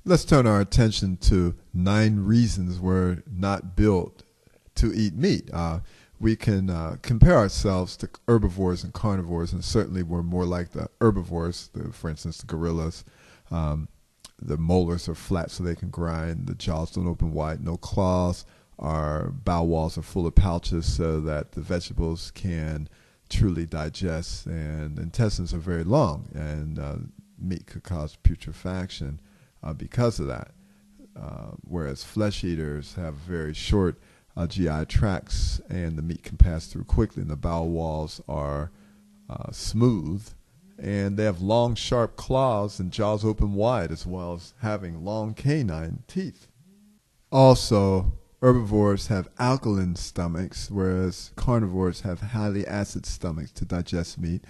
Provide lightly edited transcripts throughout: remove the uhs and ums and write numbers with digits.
Let's turn our attention to 9 reasons we're not built to eat meat. We can compare ourselves to herbivores and carnivores, and certainly we're more like the herbivores. For instance, the gorillas. The molars are flat so they can grind. The jaws don't open wide, no claws. Our bowel walls are full of pouches so that the vegetables can truly digest, and intestines are very long, and meat could cause putrefaction because of that. Whereas flesh eaters have very short GI tracts, and the meat can pass through quickly, and the bowel walls are smooth, and they have long, sharp claws and jaws open wide, as well as having long canine teeth. Also, herbivores have alkaline stomachs, whereas carnivores have highly acid stomachs to digest meat.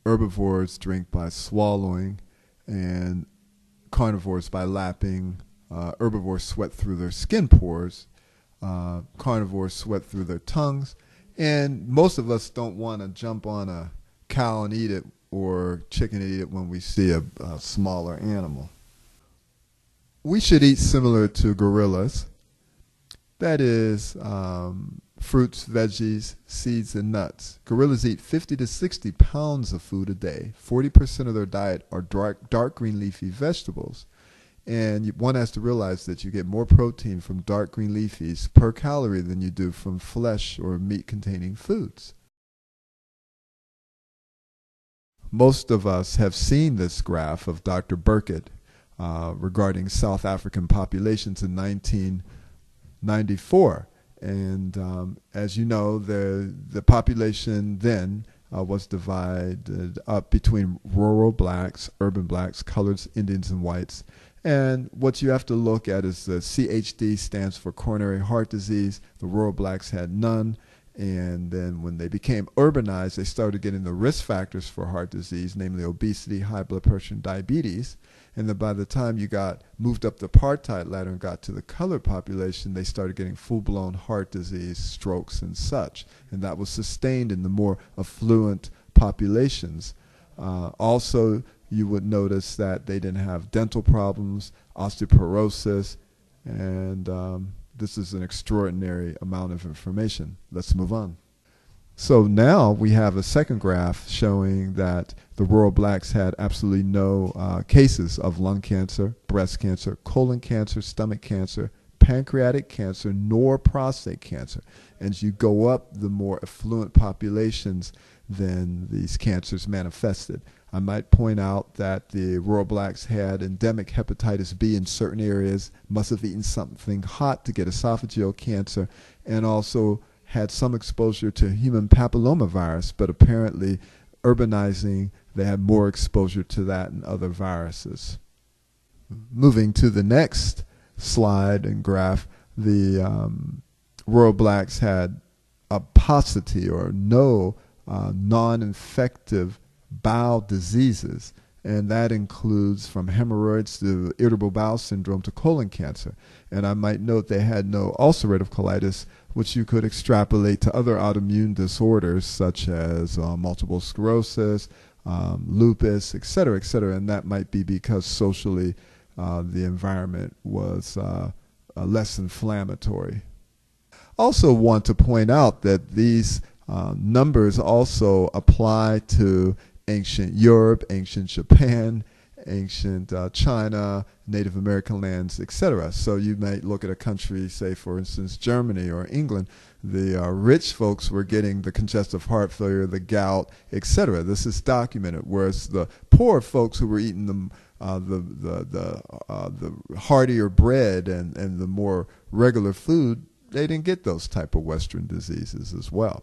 Herbivores drink by swallowing, and carnivores by lapping. Herbivores sweat through their skin pores. Carnivores sweat through their tongues. And most of us don't want to jump on a cow and eat it, or chicken and eat it when we see a smaller animal. We should eat similar to gorillas. That is, fruits, veggies, seeds, and nuts. Gorillas eat 50 to 60 pounds of food a day. 40% of their diet are dark green leafy vegetables. And one has to realize that you get more protein from dark green leafies per calorie than you do from flesh or meat-containing foods. Most of us have seen this graph of Dr. Burkitt regarding South African populations in 1994. And as you know, the population then was divided up between rural blacks, urban blacks, coloreds, Indians, and whites. And what you have to look at is the CHD stands for coronary heart disease. The rural blacks had none. And then when they became urbanized, they started getting the risk factors for heart disease, namely obesity, high blood pressure, and diabetes. And then by the time you moved up the apartheid ladder and got to the colored population, they started getting full-blown heart disease, strokes, and such. And that was sustained in the more affluent populations. Also, you would notice that they didn't have dental problems, osteoporosis, and this is an extraordinary amount of information. Let's move on. So now we have a second graph showing that the rural blacks had absolutely no cases of lung cancer, breast cancer, colon cancer, stomach cancer, pancreatic cancer, nor prostate cancer. And as you go up, the more affluent populations, then these cancers manifested. I might point out that the rural blacks had endemic hepatitis B in certain areas, must have eaten something hot to get esophageal cancer, and also had some exposure to human papillomavirus, but apparently urbanizing, they had more exposure to that and other viruses. Moving to the next slide and graph, the rural blacks had a paucity or no non-infective bowel diseases, and that includes from hemorrhoids to irritable bowel syndrome to colon cancer. And I might note they had no ulcerative colitis, which you could extrapolate to other autoimmune disorders such as multiple sclerosis, lupus, etc., etc. And that might be because socially the environment was less inflammatory. Also want to point out that these numbers also apply to ancient Europe, ancient Japan, ancient China, Native American lands, etc. So you might look at a country, say for instance Germany or England, the rich folks were getting the congestive heart failure, the gout, etc. This is documented, whereas the poor folks who were eating the heartier bread and the more regular food, they didn't get those type of Western diseases as well.